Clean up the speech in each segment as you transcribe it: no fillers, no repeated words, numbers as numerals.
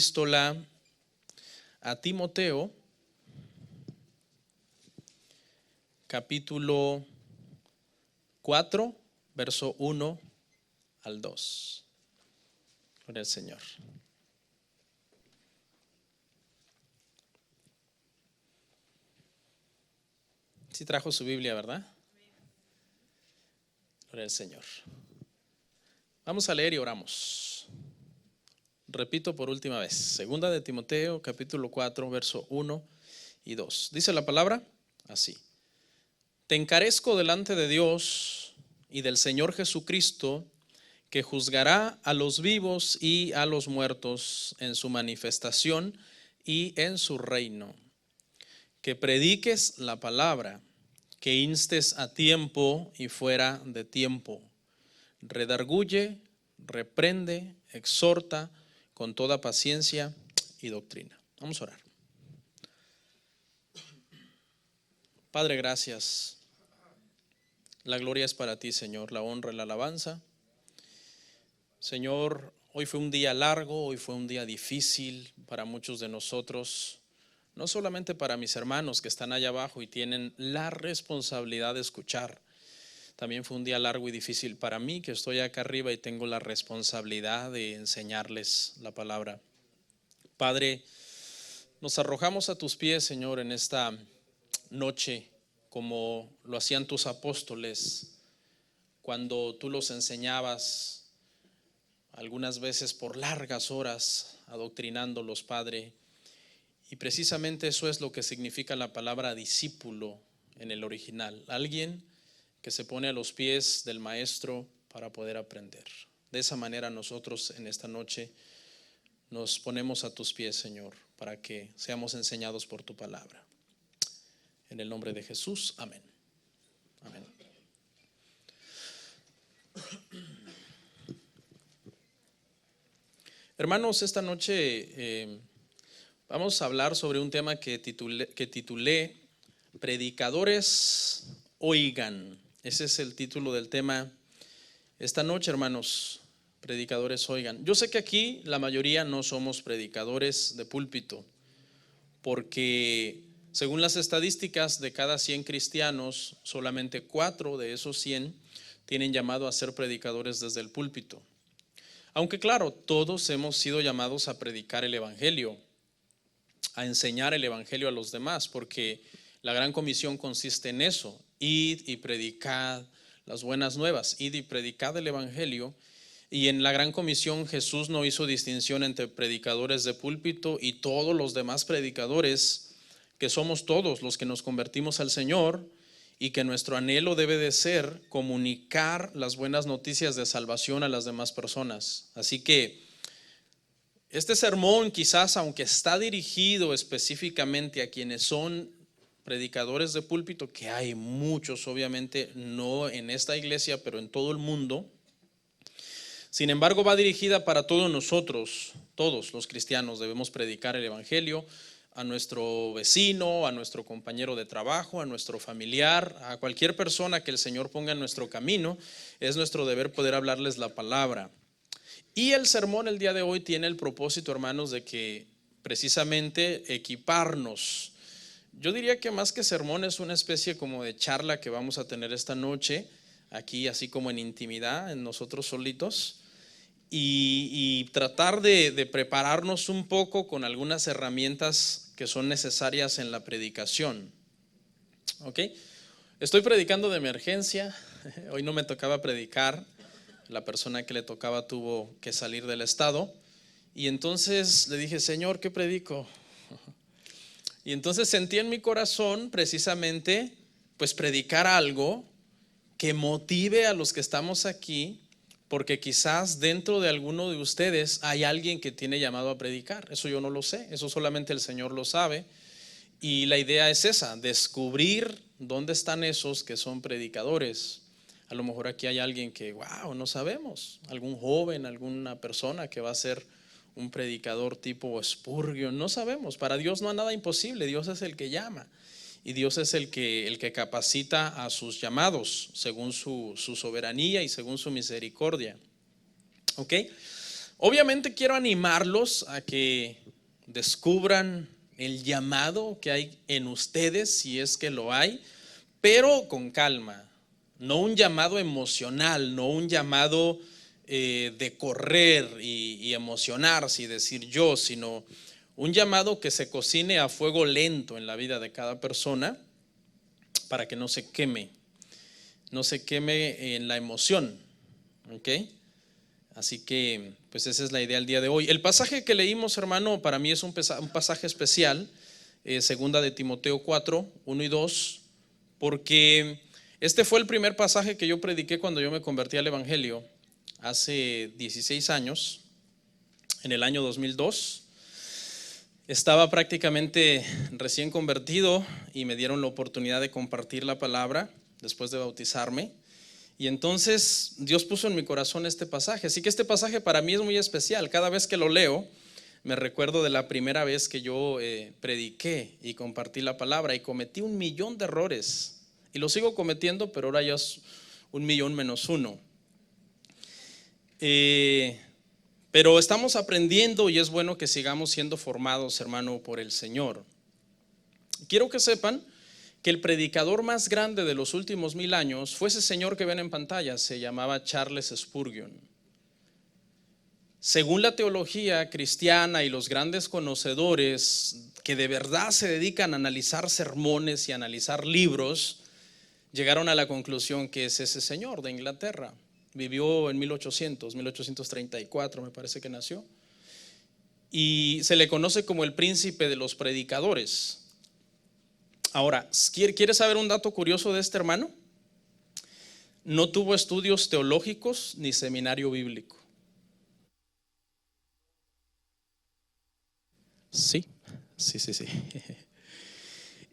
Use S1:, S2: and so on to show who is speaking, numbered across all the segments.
S1: epístola a Timoteo, capítulo 4, verso 1 al 2. Gloria al Señor. Sí trajo su Biblia, ¿verdad? Gloria al Señor. Vamos a leer y oramos. Repito por última vez. Segunda de Timoteo, capítulo 4, verso 1 y 2. Dice la palabra así: Te encarezco delante de Dios y del Señor Jesucristo, que juzgará a los vivos y a los muertos en su manifestación y en su reino. Que prediques la palabra, que instes a tiempo y fuera de tiempo. Redarguye, reprende, exhorta con toda paciencia y doctrina. Vamos a orar. Padre, gracias. La gloria es para ti, Señor, la honra y la alabanza. Señor, hoy fue un día largo, hoy fue un día difícil para muchos de nosotros. No solamente para mis hermanos que están allá abajo y tienen la responsabilidad de escuchar. También fue un día largo y difícil para mí, que estoy acá arriba y tengo la responsabilidad de enseñarles la palabra. Padre, nos arrojamos a tus pies, Señor, en esta noche, como lo hacían tus apóstoles, cuando tú los enseñabas, algunas veces por largas horas, adoctrinándolos, Padre. Y precisamente eso es lo que significa la palabra discípulo en el original. Alguien que se pone a los pies del maestro para poder aprender. De esa manera nosotros en esta noche nos ponemos a tus pies, Señor, para que seamos enseñados por tu palabra. En el nombre de Jesús, amén. Amén. Hermanos, esta noche vamos a hablar sobre un tema que titulé Predicadores oigan. Ese es el título del tema esta noche, hermanos. Predicadores oigan. Yo sé que aquí la mayoría no somos predicadores de púlpito, porque según las estadísticas, de cada 100 cristianos, solamente 4 de esos 100 tienen llamado a ser predicadores desde el púlpito. Aunque claro, todos hemos sido llamados a predicar el evangelio, a enseñar el evangelio a los demás, porque la gran comisión consiste en eso: id y predicad las buenas nuevas, id y predicad el evangelio. Y en la gran comisión Jesús no hizo distinción entre predicadores de púlpito y todos los demás predicadores, que somos todos los que nos convertimos al Señor, y que nuestro anhelo debe de ser comunicar las buenas noticias de salvación a las demás personas. Así que este sermón, quizás, aunque está dirigido específicamente a quienes son predicadores de púlpito, que hay muchos, obviamente, no en esta iglesia, pero en todo el mundo, sin embargo va dirigida para todos nosotros. Todos los cristianos debemos predicar el evangelio a nuestro vecino, a nuestro compañero de trabajo, a nuestro familiar, a cualquier persona que el Señor ponga en nuestro camino. Es nuestro deber poder hablarles la palabra. Y el sermón el día de hoy tiene el propósito, hermanos, de que precisamente equiparnos. Yo diría que más que sermón es una especie como de charla que vamos a tener esta noche, aquí así como en intimidad, en nosotros solitos, y tratar de prepararnos un poco con algunas herramientas que son necesarias en la predicación. ¿Ok? Estoy predicando de emergencia, hoy no me tocaba predicar. La persona que le tocaba tuvo que salir del estado, y entonces le dije: Señor, ¿qué predico? Y entonces sentí en mi corazón precisamente pues predicar algo que motive a los que estamos aquí, porque quizás dentro de alguno de ustedes hay alguien que tiene llamado a predicar. Eso yo no lo sé, eso solamente el Señor lo sabe. Y la idea es esa: descubrir dónde están esos que son predicadores. A lo mejor aquí hay alguien que, no sabemos, algún joven, alguna persona que va a ser un predicador tipo Spurgeon, no sabemos. Para Dios no hay nada imposible. Dios es el que llama, y Dios es el que capacita a sus llamados según su soberanía y según su misericordia. ¿Ok? Obviamente quiero animarlos a que descubran el llamado que hay en ustedes, si es que lo hay, pero con calma. No un llamado emocional, no un llamado de correr y emocionarse y decir yo, sino un llamado que se cocine a fuego lento en la vida de cada persona para que no se queme en la emoción, ¿ok? Así que pues esa es la idea del día de hoy. El pasaje que leímos, hermano, para mí es un pasaje especial, segunda de Timoteo 4, 1 y 2, porque este fue el primer pasaje que yo prediqué cuando yo me convertí al Evangelio hace 16 años, en el año 2002. Estaba prácticamente recién convertido y me dieron la oportunidad de compartir la palabra después de bautizarme. Y entonces Dios puso en mi corazón este pasaje. Así que este pasaje para mí es muy especial. Cada vez que lo leo, me recuerdo de la primera vez que yo prediqué y compartí la palabra y cometí 1,000,000 de errores. Y lo sigo cometiendo, pero ahora ya es 1,000,000 menos 1. Pero estamos aprendiendo y es bueno que sigamos siendo formados, hermano, por el Señor. Quiero que sepan que el predicador más grande de los últimos 1000 años fue ese señor que ven en pantalla, se llamaba Charles Spurgeon. Según la teología cristiana y los grandes conocedores que de verdad se dedican a analizar sermones y analizar libros, llegaron a la conclusión que es ese señor de Inglaterra. Vivió en 1834 me parece que nació, y se le conoce como el príncipe de los predicadores. Ahora, ¿quieres saber un dato curioso de este hermano? No tuvo estudios teológicos ni seminario bíblico. Sí.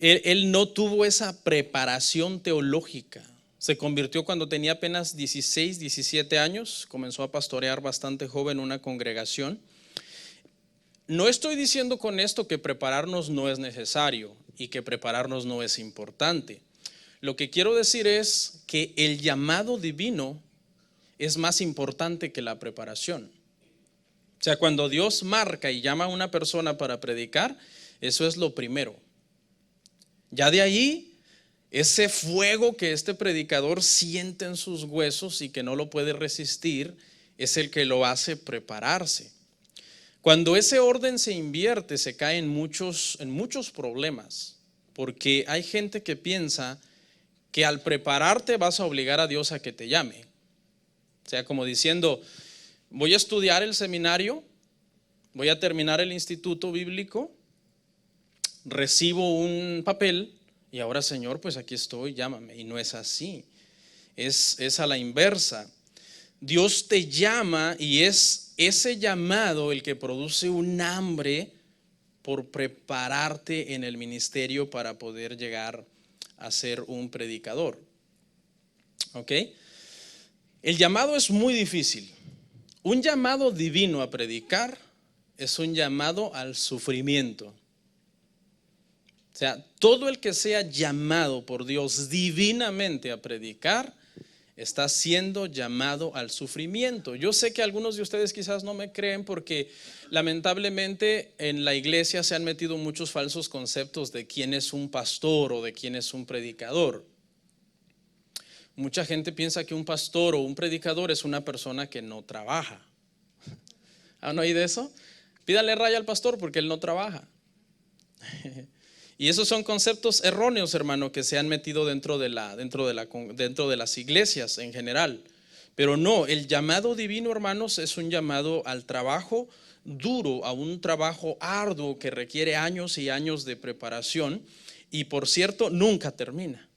S1: Él no tuvo esa preparación teológica. Se convirtió cuando tenía apenas 16, 17 años. Comenzó a pastorear bastante joven una congregación. No estoy diciendo con esto que prepararnos no es necesario y que prepararnos no es importante. Lo que quiero decir es que el llamado divino es más importante que la preparación. O sea, cuando Dios marca y llama a una persona para predicar, eso es lo primero. Ya de ahí, ese fuego que este predicador siente en sus huesos y que no lo puede resistir, es el que lo hace prepararse. Cuando ese orden se invierte, se cae en muchos problemas, porque hay gente que piensa que al prepararte vas a obligar a Dios a que te llame. O sea, como diciendo, voy a estudiar el seminario, voy a terminar el instituto bíblico, recibo un papel y ahora, Señor, pues aquí estoy, llámame. Y no es así, es a la inversa. Dios te llama y es ese llamado el que produce un hambre por prepararte en el ministerio para poder llegar a ser un predicador. ¿Ok? El llamado es muy difícil. Un llamado divino a predicar es un llamado al sufrimiento. O sea, todo el que sea llamado por Dios divinamente a predicar está siendo llamado al sufrimiento. Yo sé que algunos de ustedes quizás no me creen porque lamentablemente en la iglesia se han metido muchos falsos conceptos de quién es un pastor o de quién es un predicador. Mucha gente piensa que un pastor o un predicador es una persona que no trabaja. ¿Han oído eso? Pídale raya al pastor porque él no trabaja. Y esos son conceptos erróneos, hermano, que se han metido dentro de las iglesias en general. Pero no, el llamado divino, hermanos, es un llamado al trabajo duro, a un trabajo arduo que requiere años y años de preparación y, por cierto, nunca termina.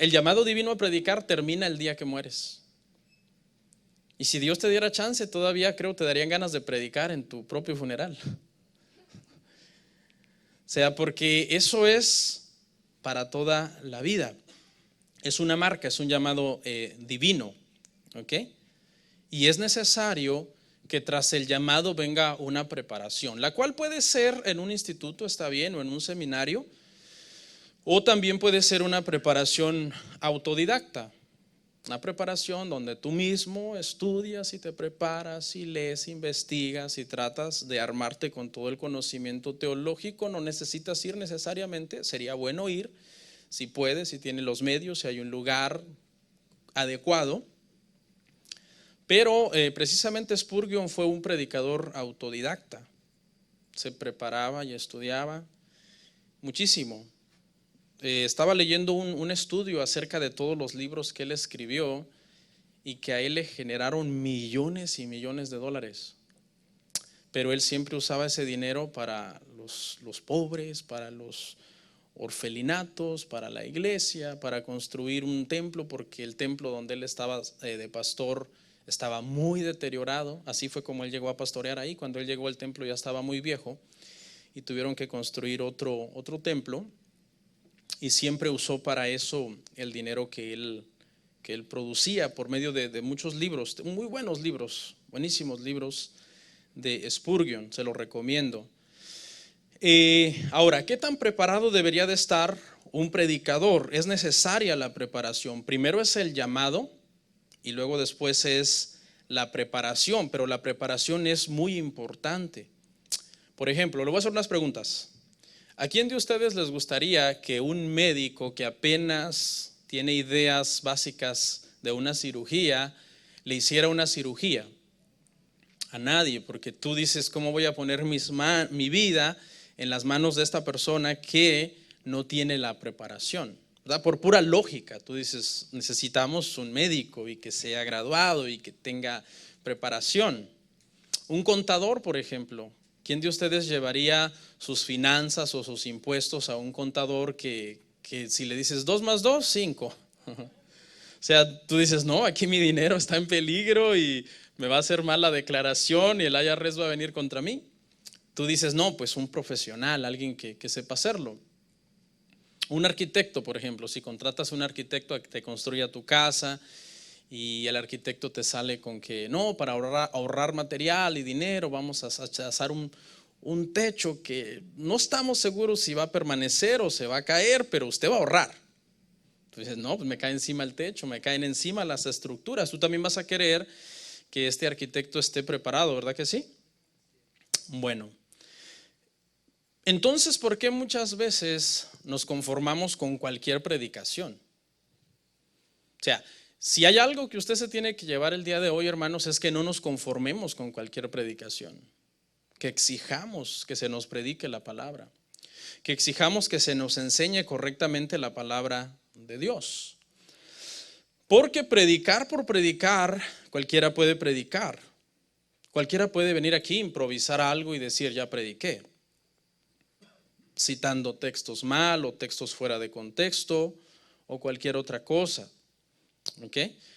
S1: El llamado divino a predicar termina el día que mueres. Y si Dios te diera chance, todavía creo te darían ganas de predicar en tu propio funeral. O sea, porque eso es para toda la vida. Es una marca, es un llamado divino. ¿Ok? Y es necesario que tras el llamado venga una preparación, la cual puede ser en un instituto, está bien, o en un seminario, o también puede ser una preparación autodidacta. Una preparación donde tú mismo estudias y te preparas y lees, investigas y tratas de armarte con todo el conocimiento teológico. No necesitas ir necesariamente, sería bueno ir, si puedes, si tienes los medios, si hay un lugar adecuado. Pero precisamente Spurgeon fue un predicador autodidacta. Se preparaba y estudiaba muchísimo. Estaba leyendo un estudio acerca de todos los libros que él escribió y que a él le generaron millones y millones de dólares. Pero él siempre usaba ese dinero para los pobres, para los orfelinatos, para la iglesia, para construir un templo, porque el templo donde él estaba de pastor estaba muy deteriorado. Así fue como él llegó a pastorear ahí. Cuando él llegó al templo ya estaba muy viejo y tuvieron que construir otro templo. Y siempre usó para eso el dinero que él producía por medio de muchos libros, muy buenos libros, buenísimos libros de Spurgeon, se los recomiendo. Ahora, ¿qué tan preparado debería de estar un predicador? Es necesaria la preparación. Primero es el llamado y luego después es la preparación, pero la preparación es muy importante. Por ejemplo, le voy a hacer unas preguntas. ¿A quién de ustedes les gustaría que un médico que apenas tiene ideas básicas de una cirugía le hiciera una cirugía? A nadie, porque tú dices, ¿cómo voy a poner mi vida en las manos de esta persona que no tiene la preparación? ¿Verdad? Por pura lógica, tú dices, necesitamos un médico y que sea graduado y que tenga preparación. Un contador, por ejemplo. ¿Quién de ustedes llevaría sus finanzas o sus impuestos a un contador que si le dices 2 más 2, 5? O sea, tú dices, no, aquí mi dinero está en peligro y me va a hacer mal la declaración y el IRS va a venir contra mí. Tú dices, no, pues un profesional, alguien que sepa hacerlo. Un arquitecto, por ejemplo, si contratas a un arquitecto a que te construya tu casa y el arquitecto te sale con que no, para ahorrar material y dinero vamos a hacer un techo que no estamos seguros si va a permanecer o se va a caer, pero usted va a ahorrar. Tú dices, no, pues me cae encima el techo, me caen encima las estructuras. Tú también vas a querer que este arquitecto esté preparado, ¿verdad que sí? Bueno, entonces, ¿por qué muchas veces nos conformamos con cualquier predicación? O sea, si hay algo que usted se tiene que llevar el día de hoy, hermanos, es que no nos conformemos con cualquier predicación, que exijamos que se nos predique la palabra, que exijamos que se nos enseñe correctamente la palabra de Dios. Porque predicar por predicar, cualquiera puede predicar. Cualquiera puede venir aquí, improvisar algo y decir, ya prediqué, citando textos mal o textos fuera de contexto o cualquier otra cosa. ¿Ok?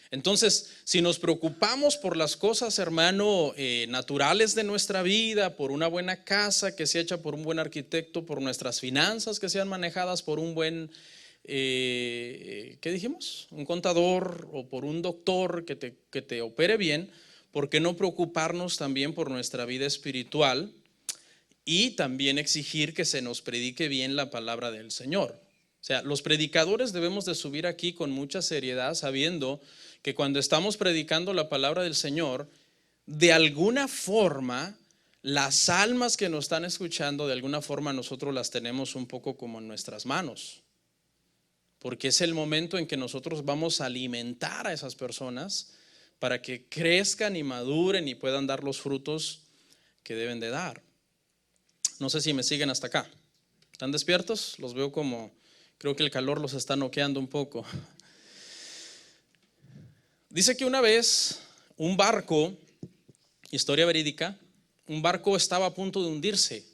S1: Entonces, si nos preocupamos por las cosas, hermano, naturales de nuestra vida, por una buena casa que sea hecha por un buen arquitecto, por nuestras finanzas que sean manejadas por un buen, ¿qué dijimos? Un contador o por un doctor que te opere bien, ¿por qué no preocuparnos también por nuestra vida espiritual y también exigir que se nos predique bien la palabra del Señor? O sea, los predicadores debemos de subir aquí con mucha seriedad, sabiendo que cuando estamos predicando la palabra del Señor, de alguna forma, las almas que nos están escuchando, de alguna forma nosotros las tenemos un poco como en nuestras manos, porque es el momento en que nosotros vamos a alimentar a esas personas para que crezcan y maduren y puedan dar los frutos que deben de dar. No sé si me siguen hasta acá. ¿Están despiertos? Los veo como... Creo que el calor los está noqueando un poco. Dice que una vez un barco, historia verídica, un barco estaba a punto de hundirse.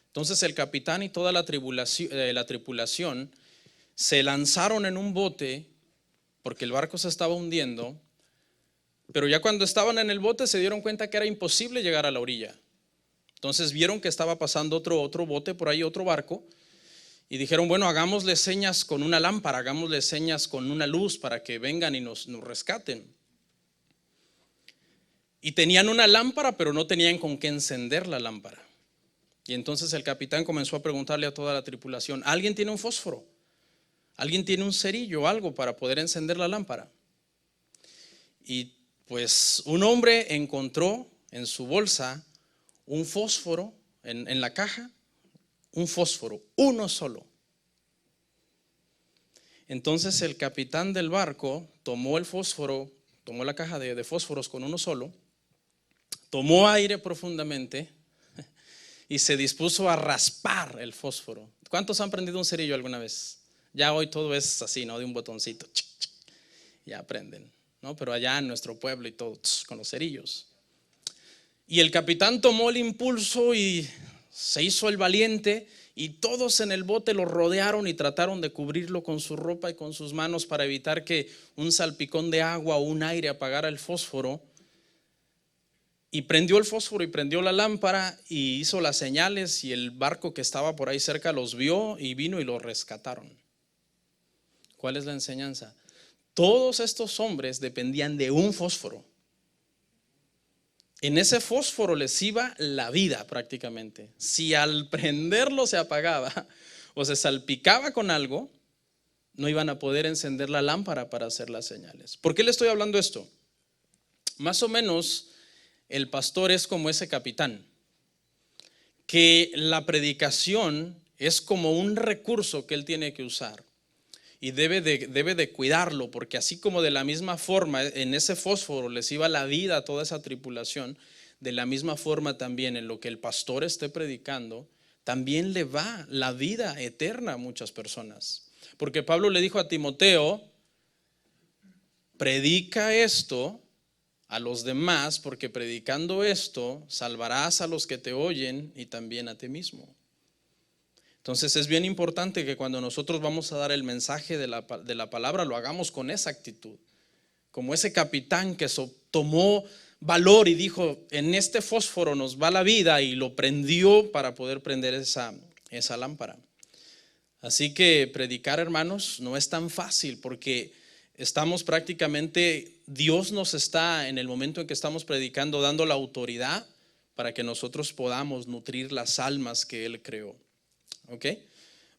S1: Entonces el capitán y toda la tripulación se lanzaron en un bote porque el barco se estaba hundiendo, pero ya cuando estaban en el bote se dieron cuenta que era imposible llegar a la orilla. Entonces vieron que estaba pasando otro bote por ahí, otro barco. Y dijeron, bueno, hagámosle señas con una lámpara, hagámosle señas con una luz para que vengan y nos rescaten. Y tenían una lámpara, pero no tenían con qué encender la lámpara. Y entonces el capitán comenzó a preguntarle a toda la tripulación, ¿alguien tiene un fósforo? ¿Alguien tiene un cerillo o algo para poder encender la lámpara? Y pues un hombre encontró en su bolsa un fósforo en la caja, un fósforo, uno solo. Entonces el capitán del barco tomó el fósforo, tomó la caja de fósforos con uno solo, tomó aire profundamente y se dispuso a raspar el fósforo. ¿Cuántos han prendido un cerillo alguna vez? Ya hoy todo es así, ¿no? De un botoncito, chic, chic, ya prenden, ¿no? Pero allá en nuestro pueblo y todo, con los cerillos. Y el capitán tomó el impulso y se hizo el valiente, y todos en el bote lo rodearon y trataron de cubrirlo con su ropa y con sus manos para evitar que un salpicón de agua o un aire apagara el fósforo. Y prendió el fósforo y prendió la lámpara y hizo las señales, y el barco que estaba por ahí cerca los vio y vino y los rescataron. ¿Cuál es la enseñanza? Todos estos hombres dependían de un fósforo. En ese fósforo les iba la vida prácticamente. Si al prenderlo se apagaba o se salpicaba con algo, no iban a poder encender la lámpara para hacer las señales. ¿Por qué le estoy hablando esto? Más o menos el pastor es como ese capitán, que la predicación es como un recurso que él tiene que usar. Y debe de cuidarlo, porque así como de la misma forma en ese fósforo les iba la vida a toda esa tripulación, de la misma forma también en lo que el pastor esté predicando, también le va la vida eterna a muchas personas. Porque Pablo le dijo a Timoteo, predica esto a los demás, porque predicando esto salvarás a los que te oyen y también a ti mismo. Entonces es bien importante que cuando nosotros vamos a dar el mensaje de la palabra lo hagamos con esa actitud, como ese capitán que tomó valor y dijo, en este fósforo nos va la vida, y lo prendió para poder prender esa lámpara. Así que predicar, hermanos, no es tan fácil, porque estamos prácticamente, Dios nos está en el momento en que estamos predicando dando la autoridad para que nosotros podamos nutrir las almas que Él creó. ¿Ok?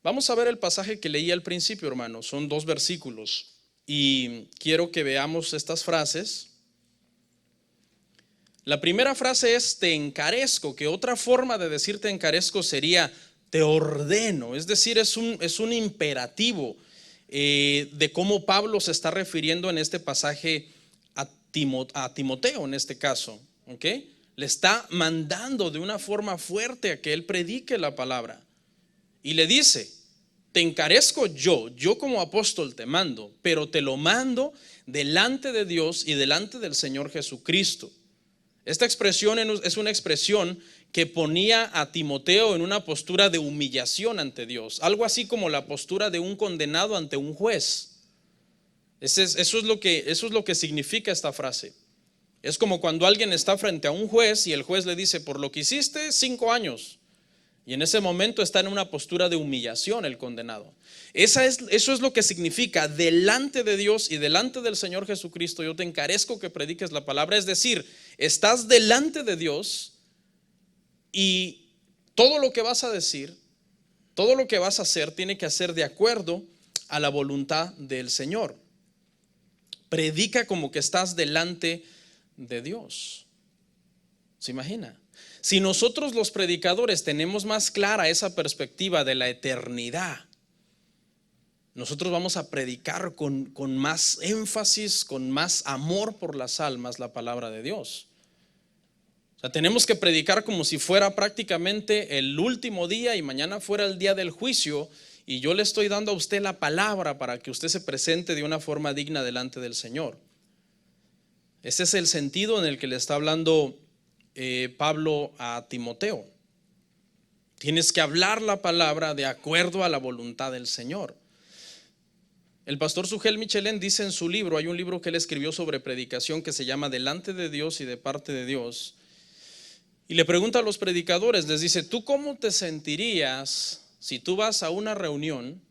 S1: Vamos a ver el pasaje que leí al principio, hermanos. Son 2 versículos y quiero que veamos estas frases. La primera frase es te encarezco, que otra forma de decir te encarezco sería te ordeno. Es decir, es un imperativo de cómo Pablo se está refiriendo en este pasaje a Timoteo en este caso. ¿Ok? Le está mandando de una forma fuerte a que él predique la palabra. Y le dice, te encarezco yo como apóstol te mando, pero te lo mando delante de Dios y delante del Señor Jesucristo. Esta expresión es una expresión que ponía a Timoteo en una postura de humillación ante Dios, algo así como la postura de un condenado ante un juez. Eso es lo que significa esta frase. Es como cuando alguien está frente a un juez y el juez le dice, por lo que hiciste, 5 años. Y en ese momento está en una postura de humillación el condenado. Eso es lo que significa delante de Dios y delante del Señor Jesucristo. Yo te encarezco que prediques la palabra. Es decir, estás delante de Dios y todo lo que vas a decir, todo lo que vas a hacer tiene que hacer de acuerdo a la voluntad del Señor. Predica como que estás delante de Dios. ¿Se imagina? Si nosotros los predicadores tenemos más clara esa perspectiva de la eternidad, nosotros vamos a predicar con más énfasis, con más amor por las almas la palabra de Dios. O sea, tenemos que predicar como si fuera prácticamente el último día y mañana fuera el día del juicio, y yo le estoy dando a usted la palabra para que usted se presente de una forma digna delante del Señor. Ese es el sentido en el que le está hablando Pablo a Timoteo. Tienes que hablar la palabra de acuerdo a la voluntad del Señor. El pastor Sugel Michelén dice en su libro, hay un libro que él escribió sobre predicación que se llama Delante de Dios y de parte de Dios, y le pregunta a los predicadores, les dice, ¿tú cómo te sentirías si tú vas a una reunión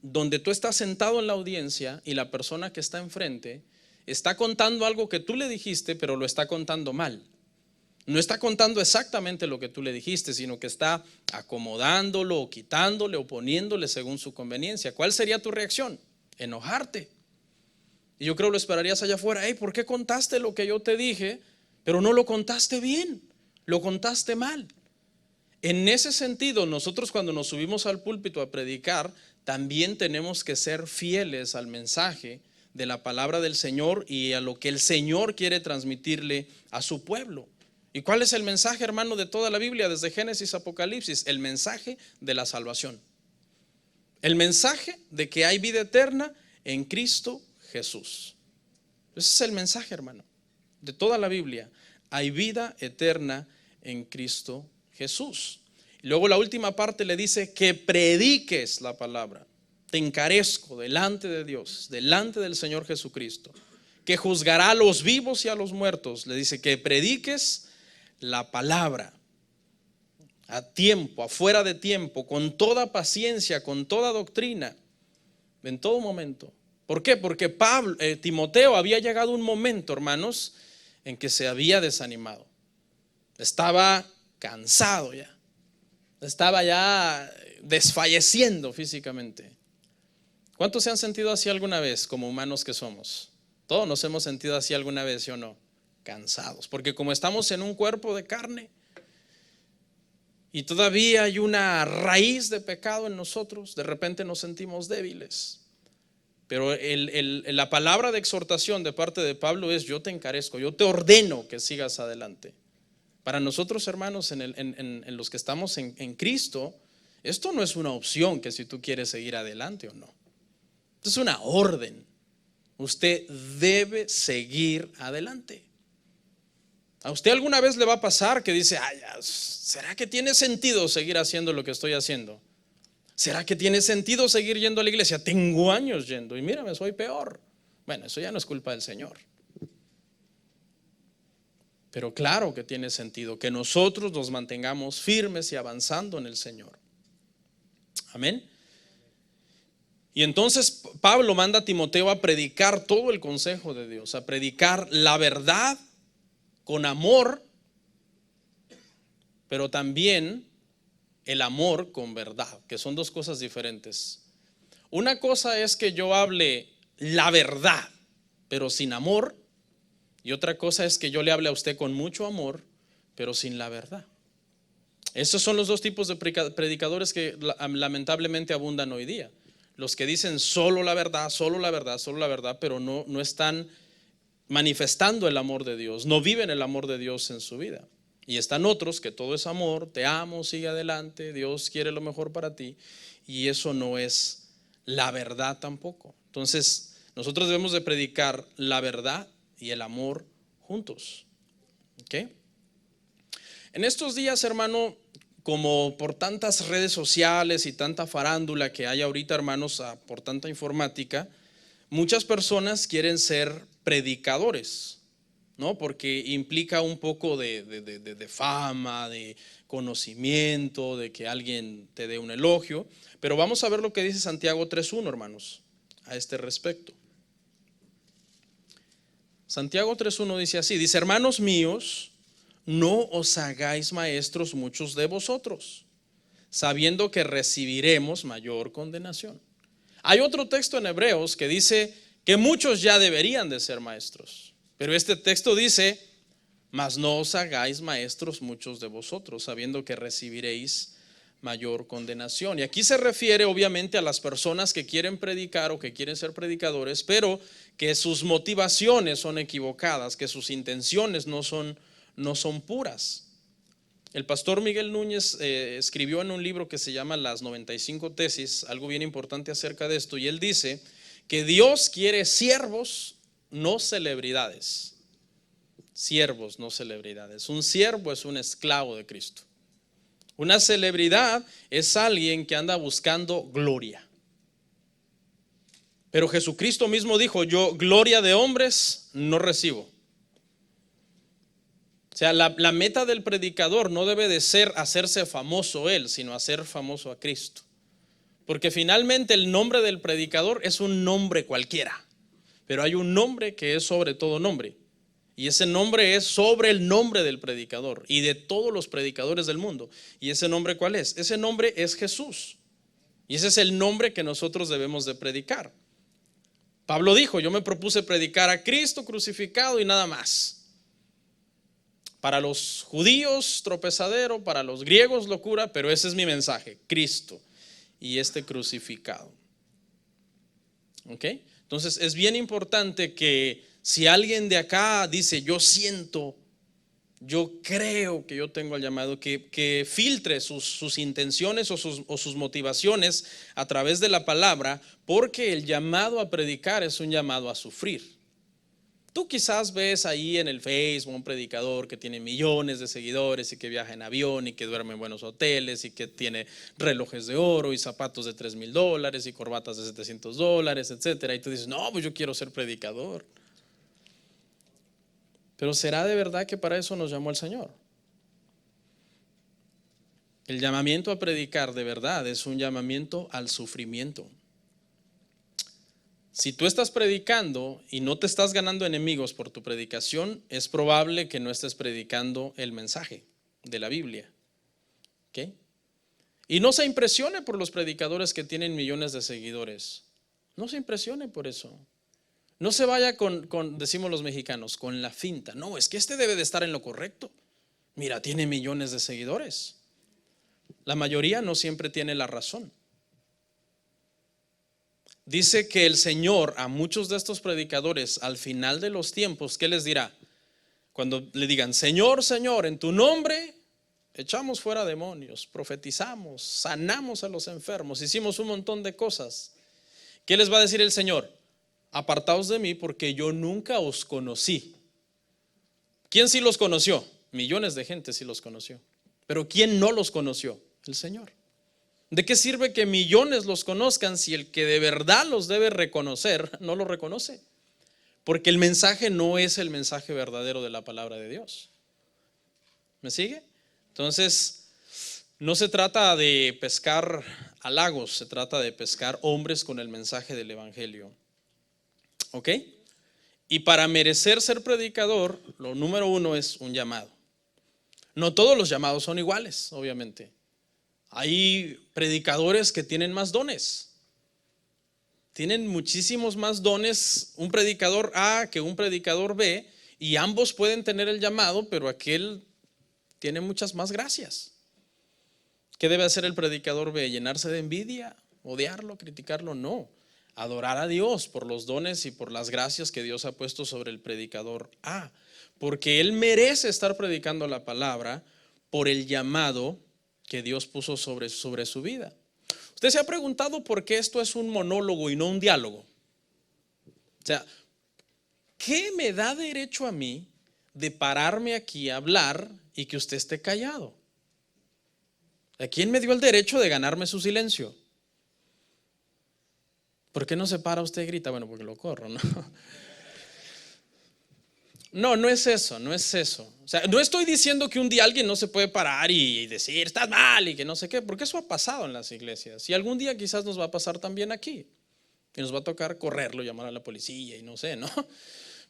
S1: donde tú estás sentado en la audiencia y la persona que está enfrente está contando algo que tú le dijiste, pero lo está contando mal? No está contando exactamente lo que tú le dijiste, sino que está acomodándolo o quitándole o poniéndole según su conveniencia. ¿Cuál sería tu reacción? Enojarte. Y yo creo lo esperarías allá afuera. Hey, ¿por qué contaste lo que yo te dije? Pero no lo contaste bien, lo contaste mal. En ese sentido, nosotros cuando nos subimos al púlpito a predicar, también tenemos que ser fieles al mensaje de la palabra del Señor y a lo que el Señor quiere transmitirle a su pueblo. ¿Y cuál es el mensaje, hermano, de toda la Biblia, desde Génesis a Apocalipsis? El mensaje de la salvación. El mensaje de que hay vida eterna en Cristo Jesús. Ese es el mensaje, hermano, de toda la Biblia. Hay vida eterna en Cristo Jesús. Y luego la última parte le dice que prediques la palabra. Te encarezco delante de Dios, delante del Señor Jesucristo, que juzgará a los vivos y a los muertos. Le dice que prediques la palabra a tiempo, afuera de tiempo, con toda paciencia, con toda doctrina, en todo momento. ¿Por qué? Porque Timoteo había llegado un momento, hermanos, en que se había desanimado. Estaba cansado ya. Estaba ya desfalleciendo físicamente. ¿Cuántos se han sentido así alguna vez como humanos que somos? Todos nos hemos sentido así alguna vez, ¿sí o no? Cansados, porque como estamos en un cuerpo de carne y todavía hay una raíz de pecado en nosotros, de repente nos sentimos débiles. Pero la palabra de exhortación de parte de Pablo es: yo te encarezco, yo te ordeno que sigas adelante. Para nosotros, hermanos, en los que estamos en Cristo, esto no es una opción, que si tú quieres seguir adelante o no. Esto es una orden. Usted debe seguir adelante. ¿A usted alguna vez le va a pasar que dice: ay, ¿será que tiene sentido seguir haciendo lo que estoy haciendo? ¿Será que tiene sentido seguir yendo a la iglesia? Tengo años yendo y mírame, soy peor. Bueno, eso ya no es culpa del Señor. Pero claro que tiene sentido que nosotros nos mantengamos firmes y avanzando en el Señor. Amén. Y entonces Pablo manda a Timoteo a predicar todo el consejo de Dios, a predicar la verdad con amor, pero también el amor con verdad, que son dos cosas diferentes. Una cosa es que yo hable la verdad, pero sin amor, y otra cosa es que yo le hable a usted con mucho amor, pero sin la verdad. Esos son los dos tipos de predicadores que lamentablemente abundan hoy día. Los que dicen solo la verdad, solo la verdad, solo la verdad, pero no están manifestando el amor de Dios, no viven el amor de Dios en su vida. Y están otros que todo es amor, te amo, sigue adelante, Dios quiere lo mejor para ti, y eso no es la verdad tampoco. Entonces nosotros debemos de predicar la verdad y el amor juntos. ¿Okay? En estos días, hermano, como por tantas redes sociales y tanta farándula que hay ahorita, hermanos, por tanta informática, muchas personas quieren ser predicadores, ¿no? Porque implica un poco de fama, de conocimiento, de que alguien te dé un elogio. Pero vamos a ver lo que dice Santiago 3:1, hermanos, a este respecto. Santiago 3:1 dice así, dice: hermanos míos, no os hagáis maestros muchos de vosotros, sabiendo que recibiremos mayor condenación. Hay otro texto en Hebreos que dice que muchos ya deberían de ser maestros, pero este texto dice: mas no os hagáis maestros muchos de vosotros, sabiendo que recibiréis mayor condenación. Y aquí se refiere obviamente a las personas que quieren predicar o que quieren ser predicadores, pero que sus motivaciones son equivocadas, que sus intenciones no son puras. El pastor Miguel Núñez escribió en un libro que se llama Las 95 Tesis algo bien importante acerca de esto, y él dice que Dios quiere siervos, no celebridades. Siervos, no celebridades. Un siervo es un esclavo de Cristo. Una celebridad es alguien que anda buscando gloria. Pero Jesucristo mismo dijo: yo gloria de hombres no recibo. O sea, la meta del predicador no debe de ser hacerse famoso él, sino hacer famoso a Cristo. Porque finalmente el nombre del predicador es un nombre cualquiera, pero hay un nombre que es sobre todo nombre. Y ese nombre es sobre el nombre del predicador y de todos los predicadores del mundo. ¿Y ese nombre cuál es? Ese nombre es Jesús. Y ese es el nombre que nosotros debemos de predicar. Pablo dijo, yo me propuse predicar a Cristo crucificado y nada más. Para los judíos tropezadero, para los griegos locura, pero ese es mi mensaje, Cristo y este crucificado. ¿Ok? Entonces es bien importante que si alguien de acá dice, yo siento, yo creo que yo tengo el llamado, que filtre sus intenciones o sus motivaciones a través de la palabra, porque el llamado a predicar es un llamado a sufrir. Tú quizás ves ahí en el Facebook un predicador que tiene millones de seguidores y que viaja en avión y que duerme en buenos hoteles y que tiene relojes de oro y zapatos de $3,000 y corbatas de $700, etcétera. Y tú dices, no, pues yo quiero ser predicador. Pero ¿será de verdad que para eso nos llamó el Señor? El llamamiento a predicar de verdad es un llamamiento al sufrimiento. Si tú estás predicando y no te estás ganando enemigos por tu predicación, es probable que no estés predicando el mensaje de la Biblia. ¿Okay? Y no se impresione por los predicadores que tienen millones de seguidores. No se impresione por eso. No se vaya con, decimos los mexicanos, con la finta. No, es que este debe de estar en lo correcto. Mira, tiene millones de seguidores. La mayoría no siempre tiene la razón. Dice que el Señor a muchos de estos predicadores al final de los tiempos, ¿qué les dirá? Cuando le digan, Señor, Señor, en tu nombre echamos fuera demonios, profetizamos, sanamos a los enfermos, hicimos un montón de cosas. ¿Qué les va a decir el Señor? Apartaos de mí porque yo nunca os conocí. ¿Quién sí los conoció? Millones de gente sí los conoció. Pero ¿quién no los conoció? El Señor. ¿De qué sirve que millones los conozcan si el que de verdad los debe reconocer no los reconoce? Porque el mensaje no es el mensaje verdadero de la palabra de Dios. ¿Me sigue? Entonces, no se trata de pescar halagos, se trata de pescar hombres con el mensaje del evangelio. ¿Ok? Y para merecer ser predicador, lo número uno es un llamado. No todos los llamados son iguales, obviamente. Hay predicadores que tienen más dones. Tienen muchísimos más dones un predicador A que un predicador B, y ambos pueden tener el llamado, pero aquel tiene muchas más gracias. ¿Qué debe hacer el predicador B? ¿Llenarse de envidia? ¿Odiarlo? ¿Criticarlo? No. Adorar a Dios por los dones y por las gracias que Dios ha puesto sobre el predicador A, porque él merece estar predicando la palabra por el llamado que Dios puso sobre su vida. ¿Usted se ha preguntado por qué esto es un monólogo y no un diálogo? O sea, ¿qué me da derecho a mí de pararme aquí a hablar y que usted esté callado? ¿A quién me dio el derecho de ganarme su silencio? ¿Por qué no se para usted y grita? Bueno, porque lo corro, ¿no? No es eso, no es eso. O sea, no estoy diciendo que un día alguien no se puede parar y decir, estás mal y que no sé qué, porque eso ha pasado en las iglesias. Y algún día quizás nos va a pasar también aquí. Y nos va a tocar correrlo, llamar a la policía y no sé, ¿no?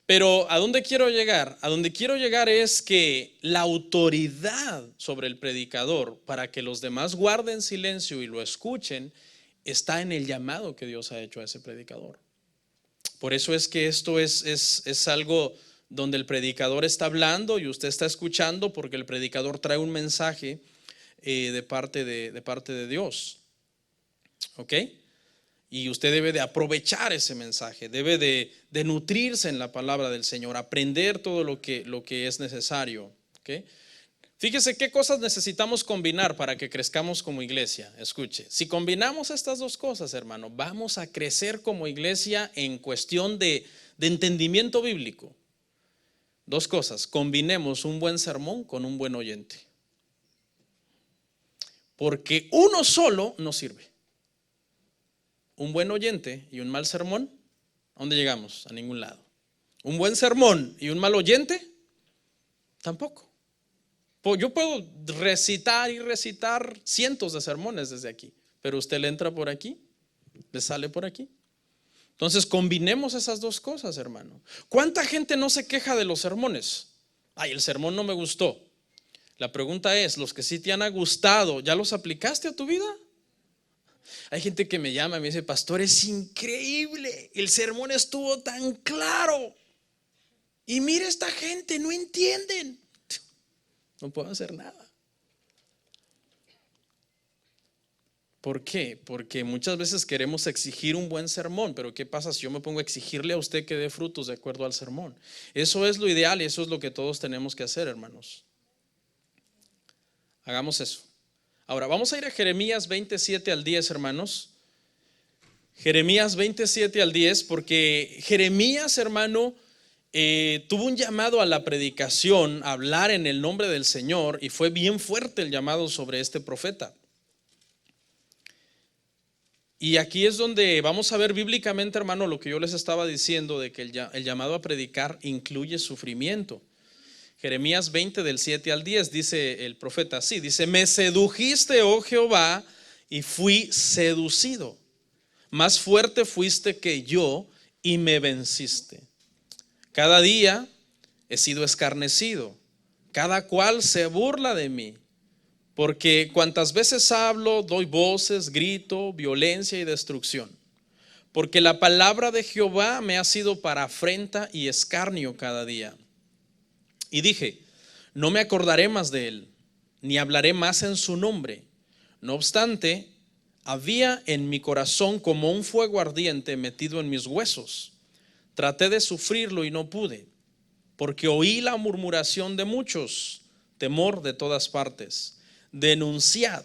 S1: Pero ¿a dónde quiero llegar? A donde quiero llegar es que la autoridad sobre el predicador para que los demás guarden silencio y lo escuchen está en el llamado que Dios ha hecho a ese predicador. Por eso es que esto es algo donde el predicador está hablando y usted está escuchando, porque el predicador trae un mensaje de parte de Dios. ¿Ok? Y usted debe de aprovechar ese mensaje, debe de nutrirse en la palabra del Señor, aprender todo lo que es necesario. ¿Ok? Fíjese qué cosas necesitamos combinar para que crezcamos como iglesia. Escuche, si combinamos estas dos cosas, hermano, vamos a crecer como iglesia en cuestión de entendimiento bíblico. Dos cosas, combinemos un buen sermón con un buen oyente. Porque uno solo no sirve. Un buen oyente y un mal sermón, ¿a dónde llegamos? A ningún lado. Un buen sermón y un mal oyente, tampoco. Yo puedo recitar y recitar cientos de sermones desde aquí, pero usted le entra por aquí, le sale por aquí. Entonces combinemos esas dos cosas, hermano. ¿Cuánta gente no se queja de los sermones? Ay, el sermón no me gustó. La pregunta es, los que sí te han gustado, ¿ya los aplicaste a tu vida? Hay gente que me llama y me dice: pastor, es increíble, el sermón estuvo tan claro. Y mira, esta gente no entienden. No puedo hacer nada. ¿Por qué? Porque muchas veces queremos exigir un buen sermón, pero ¿qué pasa si yo me pongo a exigirle a usted que dé frutos de acuerdo al sermón? Eso es lo ideal y eso es lo que todos tenemos que hacer, hermanos. Hagamos eso. Ahora vamos a ir a Jeremías 27 al 10, hermanos. Jeremías 27 al 10, porque Jeremías, hermano, tuvo un llamado a la predicación, a hablar en el nombre del Señor, y fue bien fuerte el llamado sobre este profeta. Y aquí es donde vamos a ver bíblicamente, hermano, lo que yo les estaba diciendo, de que el llamado a predicar incluye sufrimiento. Jeremías 20 del 7 al 10 dice el profeta así, dice: me sedujiste, oh Jehová, y fui seducido. Más fuerte fuiste que yo y me venciste. Cada día he sido escarnecido, cada cual se burla de mí. Porque cuantas veces hablo, doy voces, grito, violencia y destrucción. Porque la palabra de Jehová me ha sido para afrenta y escarnio cada día. Y dije: no me acordaré más de él, ni hablaré más en su nombre. No obstante, había en mi corazón como un fuego ardiente metido en mis huesos. Traté de sufrirlo y no pude, porque oí la murmuración de muchos, temor de todas partes. Denunciad,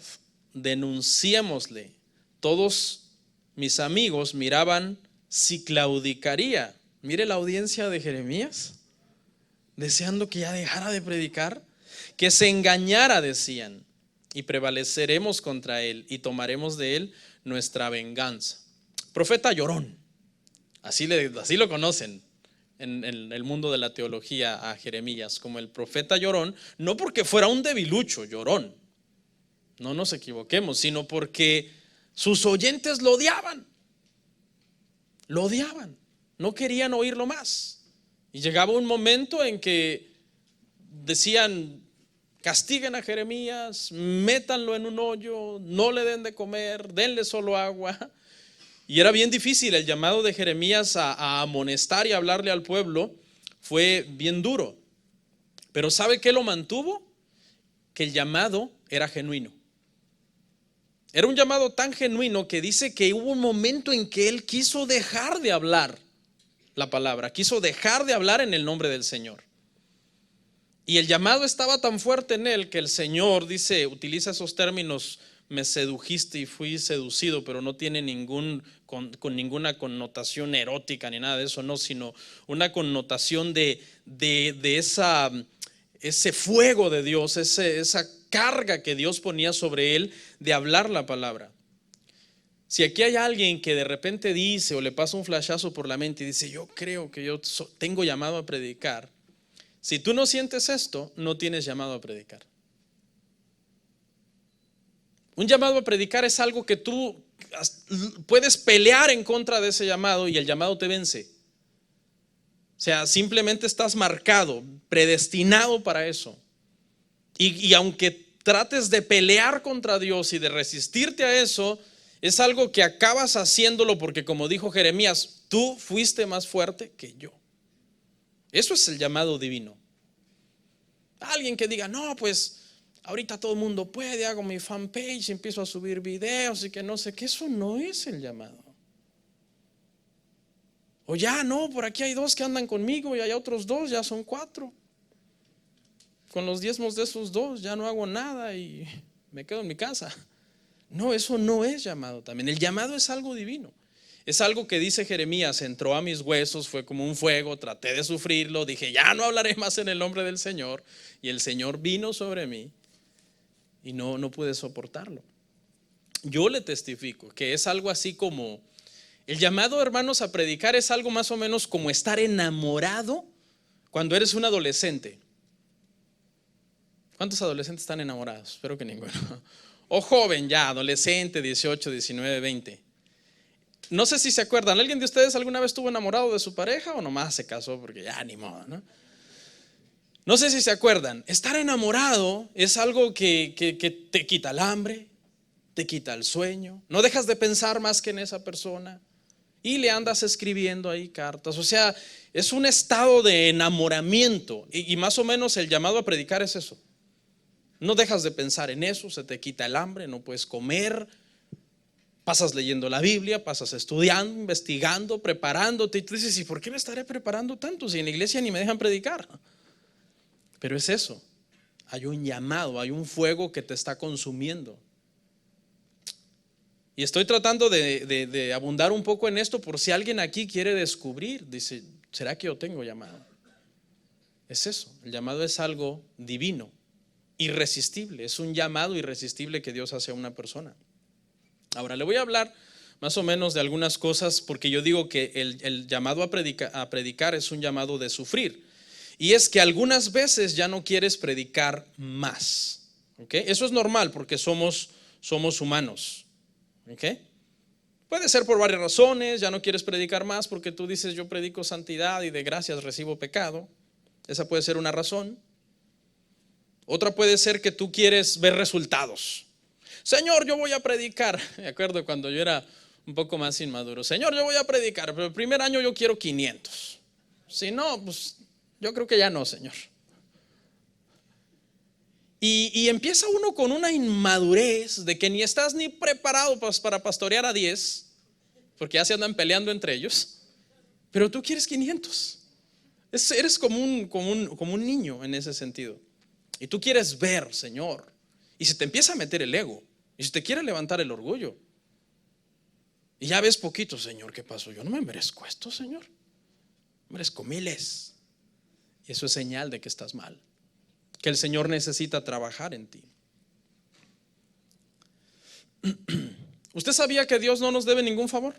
S1: denunciémosle. Todos mis amigos miraban si claudicaría. Mire la audiencia de Jeremías, deseando que ya dejara de predicar, que se engañara, decían, y prevaleceremos contra él y tomaremos de él nuestra venganza. Profeta llorón, así lo conocen en el mundo de la teología a Jeremías, como el profeta llorón, no porque fuera un debilucho, llorón, no nos equivoquemos, sino porque sus oyentes lo odiaban, no querían oírlo más. Y llegaba un momento en que decían: castiguen a Jeremías, métanlo en un hoyo, no le den de comer, denle solo agua. Y era bien difícil. El llamado de Jeremías a amonestar y hablarle al pueblo fue bien duro. Pero ¿sabe qué lo mantuvo? Que el llamado era genuino. Era un llamado tan genuino que dice que hubo un momento en que él quiso dejar de hablar la palabra, quiso dejar de hablar en el nombre del Señor. Y el llamado estaba tan fuerte en él que el Señor dice, utiliza esos términos: me sedujiste y fui seducido, pero no tiene con ninguna connotación erótica ni nada de eso, no, sino una connotación de ese fuego de Dios, esa carga que Dios ponía sobre él de hablar la palabra. Si aquí hay alguien que de repente dice o le pasa un flashazo por la mente y dice: yo creo que yo tengo llamado a predicar, si tú no sientes esto, no tienes llamado a predicar. Un llamado a predicar es algo que tú puedes pelear en contra de ese llamado y el llamado te vence. O sea, simplemente estás marcado, predestinado para eso. Y aunque trates de pelear contra Dios y de resistirte a eso, es algo que acabas haciéndolo porque, como dijo Jeremías, tú fuiste más fuerte que yo. Eso es el llamado divino. Alguien que diga: no, pues ahorita todo el mundo puede, hago mi fanpage, empiezo a subir videos y que no sé qué. Eso no es el llamado. O ya no, por aquí hay 2 que andan conmigo y hay otros 2, ya son 4. Con los diezmos de esos 2 ya no hago nada y me quedo en mi casa. No, eso no es llamado también. El llamado es algo divino. Es algo que dice Jeremías: entró a mis huesos, fue como un fuego, traté de sufrirlo, dije: ya no hablaré más en el nombre del Señor. Y el Señor vino sobre mí y no pude soportarlo. Yo le testifico que es algo así como el llamado, hermanos, a predicar es algo más o menos como estar enamorado cuando eres un adolescente. ¿Cuántos adolescentes están enamorados? Espero que ninguno. O joven ya, adolescente, 18, 19, 20. No sé si se acuerdan, ¿alguien de ustedes alguna vez estuvo enamorado de su pareja o nomás se casó porque ya ni modo, ¿no? No sé si se acuerdan, estar enamorado es algo que te quita el hambre, te quita el sueño, no dejas de pensar más que en esa persona y le andas escribiendo ahí cartas. O sea, es un estado de enamoramiento y más o menos el llamado a predicar es eso. No dejas de pensar en eso, se te quita el hambre, no puedes comer, pasas leyendo la Biblia, pasas estudiando, investigando, preparándote y tú dices, ¿y por qué me estaré preparando tanto si en la iglesia ni me dejan predicar? Pero es eso, hay un llamado, hay un fuego que te está consumiendo. Y estoy tratando de abundar un poco en esto por si alguien aquí quiere descubrir, dice, ¿será que yo tengo llamado? Es eso, el llamado es algo divino, irresistible, es un llamado irresistible que Dios hace a una persona. Ahora le voy a hablar más o menos de algunas cosas porque yo digo que el llamado a predicar es un llamado de sufrir. Y es que algunas veces ya no quieres predicar más. ¿Okay? Eso es normal porque somos humanos. ¿Okay? Puede ser por varias razones, ya no quieres predicar más porque tú dices yo predico santidad y de gracias recibo pecado. Esa puede ser una razón. Otra puede ser que tú quieres ver resultados. Señor, yo voy a predicar. Me acuerdo cuando yo era un poco más inmaduro. Señor, yo voy a predicar, pero el primer año yo quiero 500. Si no, pues yo creo que ya no, Señor. Y empieza uno con una inmadurez de que ni estás ni preparado para pastorear a 10, porque ya se andan peleando entre ellos, pero tú quieres 500. Eres como un niño en ese sentido. Y tú quieres ver, Señor. Y se te empieza a meter el ego. Y se te quiere levantar el orgullo. Y ya ves poquito, Señor, ¿qué pasó? Yo no me merezco esto, Señor. Merezco miles. Y eso es señal de que estás mal. Que el Señor necesita trabajar en ti. ¿Usted sabía que Dios no nos debe ningún favor?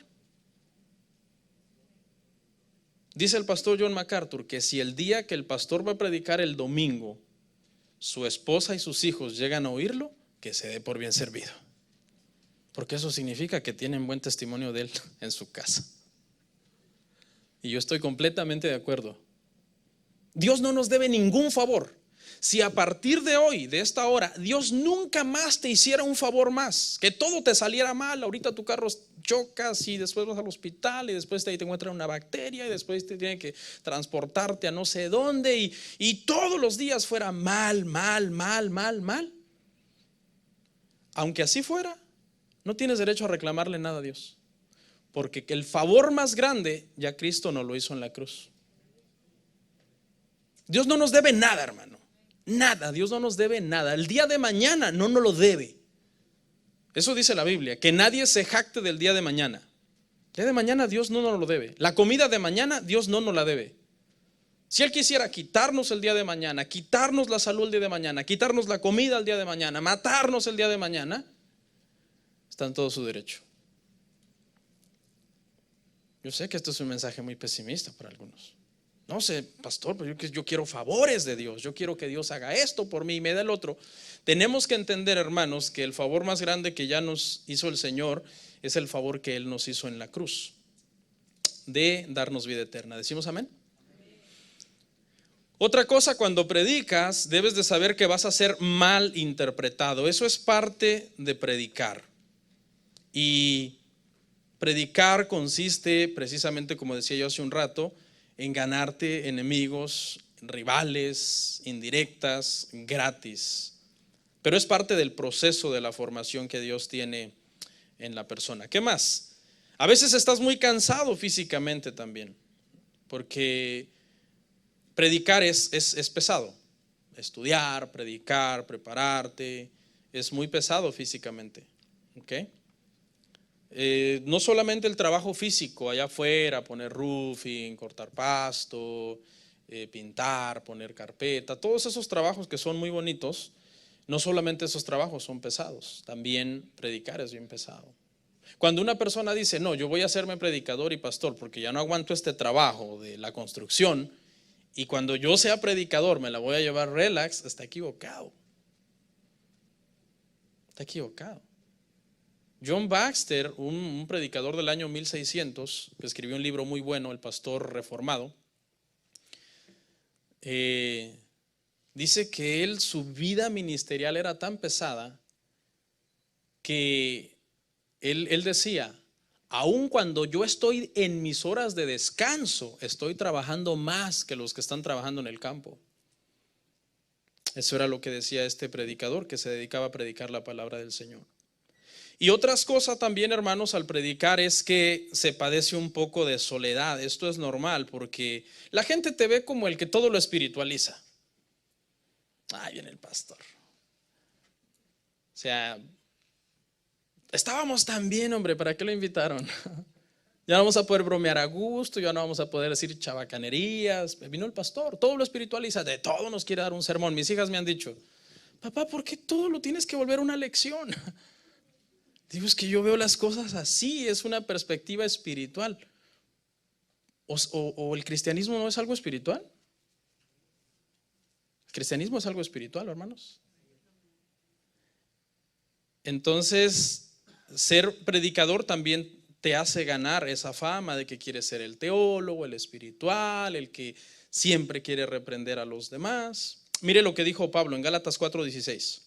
S1: Dice el pastor John MacArthur que si el día que el pastor va a predicar el domingo, su esposa y sus hijos llegan a oírlo, que se dé por bien servido. Porque eso significa que tienen buen testimonio de él en su casa. Y yo estoy completamente de acuerdo. Dios no nos debe ningún favor. Si a partir de hoy, de esta hora, Dios nunca más te hiciera un favor más, que todo te saliera mal, ahorita tu carro chocas y después vas al hospital y después ahí te encuentran una bacteria y después te tienen que transportarte a no sé dónde y todos los días fuera mal. Aunque así fuera, no tienes derecho a reclamarle nada a Dios, porque el favor más grande ya Cristo nos lo hizo en la cruz. Dios no nos debe nada, hermano. Nada, Dios no nos debe nada. El día de mañana no nos lo debe. Eso dice la Biblia, que nadie se jacte del día de mañana. El día de mañana Dios no nos lo debe. La comida de mañana Dios no nos la debe. Si Él quisiera quitarnos el día de mañana, quitarnos la salud el día de mañana, quitarnos la comida el día de mañana, matarnos el día de mañana, está en todo su derecho. Yo sé que esto es un mensaje muy pesimista para algunos. No sé, pastor, pero yo quiero favores de Dios. Yo quiero que Dios haga esto por mí y me dé el otro. Tenemos que entender, hermanos, que el favor más grande que ya nos hizo el Señor es el favor que Él nos hizo en la cruz, de darnos vida eterna. ¿Decimos amén? Otra cosa, cuando predicas, debes de saber que vas a ser mal interpretado. Eso es parte de predicar. Y predicar consiste precisamente, como decía yo hace un rato, en ganarte enemigos, rivales, indirectas, gratis. Pero es parte del proceso de la formación que Dios tiene en la persona. ¿Qué más? A veces estás muy cansado físicamente también, porque predicar es pesado. Estudiar, predicar, prepararte, es muy pesado físicamente. ¿Okay? No solamente el trabajo físico allá afuera, poner roofing, cortar pasto, pintar, poner carpeta, todos esos trabajos que son muy bonitos, no solamente esos trabajos son pesados, también predicar es bien pesado. Cuando una persona dice, no, yo voy a hacerme predicador y pastor porque ya no aguanto este trabajo de la construcción y cuando yo sea predicador me la voy a llevar relax, está equivocado. Está equivocado. John Baxter, un predicador del año 1600, que escribió un libro muy bueno, El Pastor Reformado, dice que su vida ministerial era tan pesada que él decía, aun cuando yo estoy en mis horas de descanso, estoy trabajando más que los que están trabajando en el campo. Eso era lo que decía este predicador que se dedicaba a predicar la palabra del Señor. Y otras cosas también, hermanos, al predicar es que se padece un poco de soledad. Esto es normal porque la gente te ve como el que todo lo espiritualiza. Ahí viene el pastor. O sea, estábamos tan bien, hombre, ¿para qué lo invitaron? Ya no vamos a poder bromear a gusto, ya no vamos a poder decir chabacanerías. Vino el pastor, todo lo espiritualiza, de todo nos quiere dar un sermón. Mis hijas me han dicho, papá, ¿por qué todo lo tienes que volver una lección? Digo, es que yo veo las cosas así, es una perspectiva espiritual. ¿O el cristianismo no es algo espiritual? ¿El cristianismo es algo espiritual, hermanos? Entonces, ser predicador también te hace ganar esa fama de que quieres ser el teólogo, el espiritual, el que siempre quiere reprender a los demás. Mire lo que dijo Pablo en Gálatas 4:16.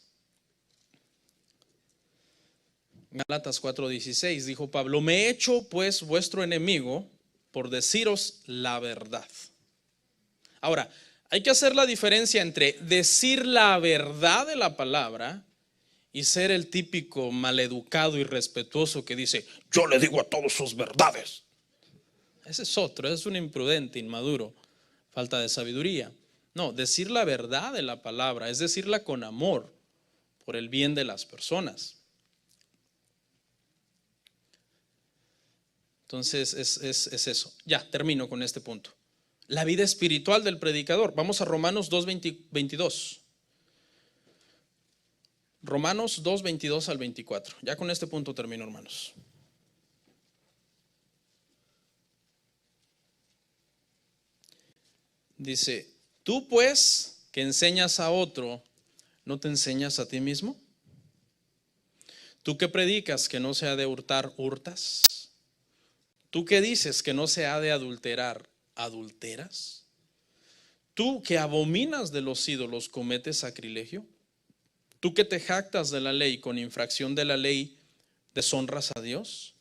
S1: Gálatas 4:16 dijo Pablo, me he hecho pues vuestro enemigo por deciros la verdad. Ahora, hay que hacer la diferencia entre decir la verdad de la palabra y ser el típico maleducado y respetuoso que dice, yo le digo a todos sus verdades. Ese es otro, es un imprudente, inmaduro, falta de sabiduría. No, decir la verdad de la palabra es decirla con amor, por el bien de las personas. Entonces es eso. Ya, termino con este punto. La vida espiritual del predicador. Vamos a Romanos 2:22. Romanos 2:22 al 24. Ya con este punto termino, hermanos. Dice, tú pues que enseñas a otro, ¿no te enseñas a ti mismo? Tú que predicas que no se ha de hurtar, ¿hurtas? Tú que dices que no se ha de adulterar, ¿adulteras? Tú que abominas de los ídolos, ¿cometes sacrilegio? Tú que te jactas de la ley, con infracción de la ley, ¿deshonras a Dios?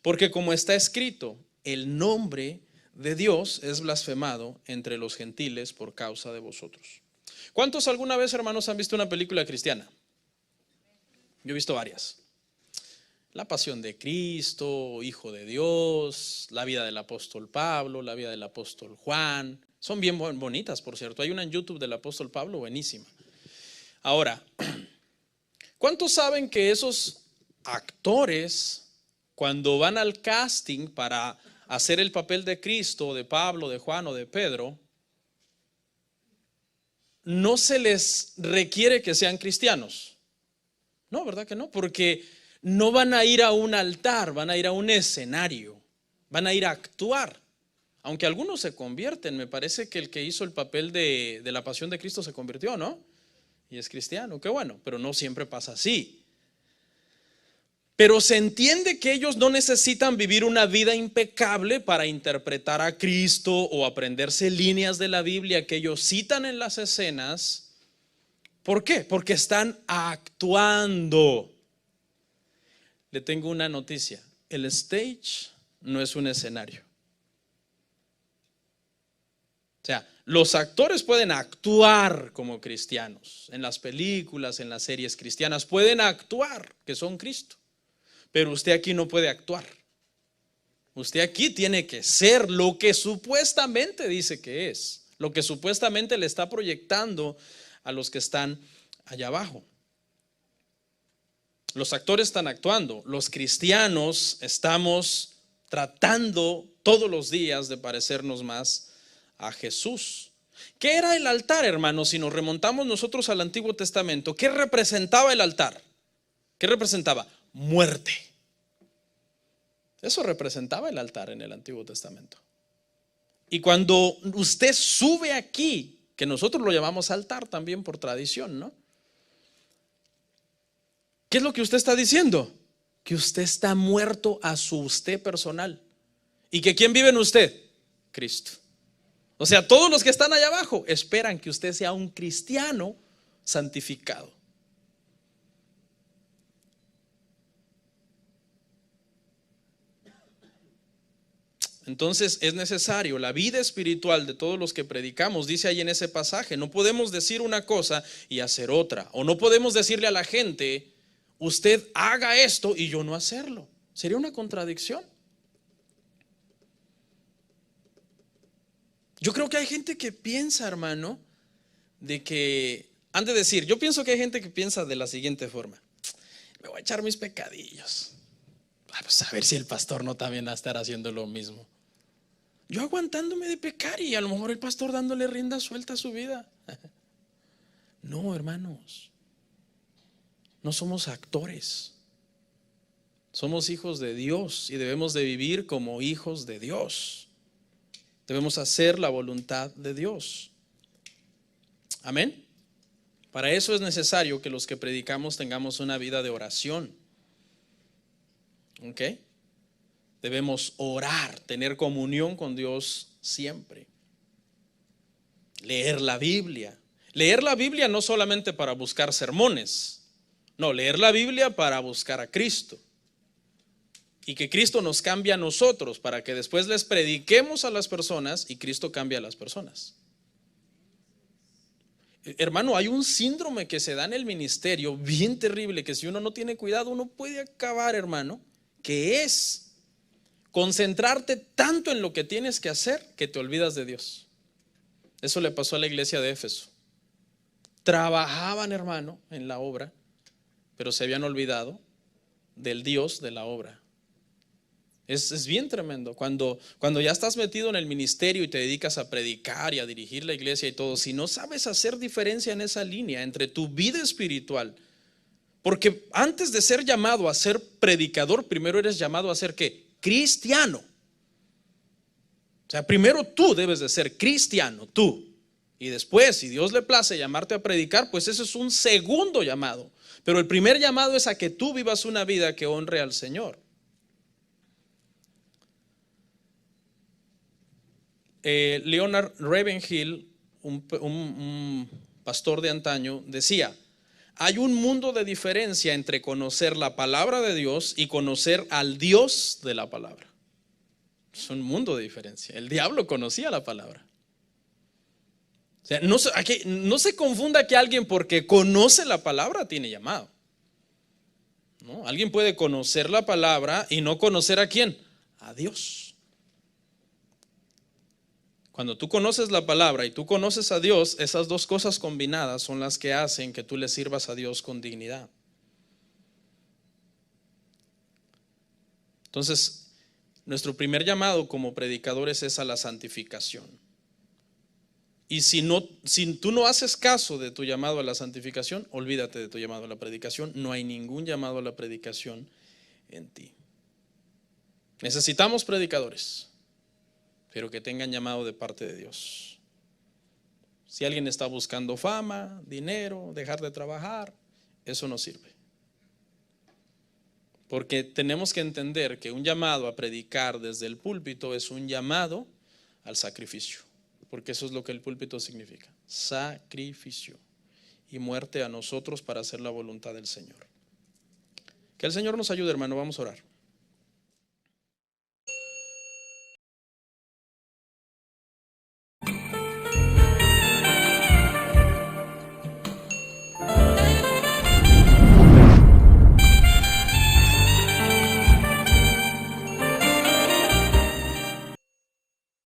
S1: Porque como está escrito, el nombre de Dios es blasfemado entre los gentiles por causa de vosotros. ¿Cuántos alguna vez, hermanos, han visto una película cristiana? Yo he visto varias. La pasión de Cristo, Hijo de Dios, la vida del apóstol Pablo, la vida del apóstol Juan. Son bien bonitas, por cierto. Hay una en YouTube del apóstol Pablo, buenísima. Ahora, ¿cuántos saben que esos actores, cuando van al casting para hacer el papel de Cristo, de Pablo, de Juan o de Pedro, no se les requiere que sean cristianos? No, ¿verdad que no? Porque no van a ir a un altar, van a ir a un escenario, van a ir a actuar. Aunque algunos se convierten, me parece que el que hizo el papel de la pasión de Cristo se convirtió, ¿no? Y es cristiano, qué bueno, pero no siempre pasa así. Pero se entiende que ellos no necesitan vivir una vida impecable para interpretar a Cristo o aprenderse líneas de la Biblia que ellos citan en las escenas. ¿Por qué? Porque están actuando. Le tengo una noticia, el stage no es un escenario. O sea, los actores pueden actuar como cristianos, en las películas, en las series cristianas, pueden actuar que son Cristo, pero usted aquí no puede actuar. Usted aquí tiene que ser lo que supuestamente dice que es, lo que supuestamente le está proyectando a los que están allá abajo. Los actores están actuando, los cristianos estamos tratando todos los días de parecernos más a Jesús. ¿Qué era el altar, hermanos? Si nos remontamos nosotros al Antiguo Testamento, ¿qué representaba el altar? ¿Qué representaba? Muerte. Eso representaba el altar en el Antiguo Testamento. Y cuando usted sube aquí, que nosotros lo llamamos altar también por tradición, ¿no? ¿Qué es lo que usted está diciendo? Que usted está muerto a su usted personal. ¿Y que quién vive en usted? Cristo. O sea, todos los que están allá abajo esperan que usted sea un cristiano santificado. Entonces es necesario la vida espiritual de todos los que predicamos. Dice ahí en ese pasaje, no podemos decir una cosa y hacer otra. O no podemos decirle a la gente, usted haga esto y yo no hacerlo. Sería una contradicción. Yo creo que hay gente que piensa, hermano, de que, han de decir, yo pienso que hay gente que piensa de la siguiente forma: me voy a echar mis pecadillos. Pues a ver si el pastor no también va a estar haciendo lo mismo. Yo aguantándome de pecar y a lo mejor el pastor dándole rienda suelta a su vida. No, hermanos, no somos actores. Somos hijos de Dios y debemos de vivir como hijos de Dios. Debemos hacer la voluntad de Dios. Amén. Para eso es necesario que los que predicamos tengamos una vida de oración. ¿Ok? Debemos orar, tener comunión con Dios siempre. Leer la Biblia. Leer la Biblia no solamente para buscar sermones. No, leer la Biblia para buscar a Cristo. Y que Cristo nos cambie a nosotros para que después les prediquemos a las personas y Cristo cambie a las personas. Hermano, hay un síndrome que se da en el ministerio bien terrible, que si uno no tiene cuidado uno puede acabar, hermano, que es concentrarte tanto en lo que tienes que hacer que te olvidas de Dios. Eso le pasó a la iglesia de Éfeso. Trabajaban, hermano, en la obra, pero se habían olvidado del Dios de la obra. Es bien tremendo. Cuando ya estás metido en el ministerio y te dedicas a predicar y a dirigir la iglesia y todo, si no sabes hacer diferencia en esa línea entre tu vida espiritual, porque antes de ser llamado a ser predicador, primero eres llamado a ser ¿qué? Cristiano. O sea, primero tú debes de ser cristiano, tú. Y después, si Dios le place llamarte a predicar, pues eso es un segundo llamado. Pero el primer llamado es a que tú vivas una vida que honre al Señor. Leonard Ravenhill, un pastor de antaño, decía: hay un mundo de diferencia entre conocer la palabra de Dios y conocer al Dios de la palabra. Es un mundo de diferencia. El diablo conocía la palabra. O sea, no se confunda que alguien porque conoce la palabra tiene llamado. ¿No? Alguien puede conocer la palabra y no conocer ¿a quién? A Dios. Cuando tú conoces la palabra y tú conoces a Dios, esas dos cosas combinadas son las que hacen que tú le sirvas a Dios con dignidad. Entonces, nuestro primer llamado como predicadores es a la santificación. Y si tú no haces caso de tu llamado a la santificación, olvídate de tu llamado a la predicación. No hay ningún llamado a la predicación en ti. Necesitamos predicadores, pero que tengan llamado de parte de Dios. Si alguien está buscando fama, dinero, dejar de trabajar, eso no sirve. Porque tenemos que entender que un llamado a predicar desde el púlpito es un llamado al sacrificio, porque eso es lo que el púlpito significa: sacrificio y muerte a nosotros para hacer la voluntad del Señor. Que el Señor nos ayude, hermano. Vamos a orar.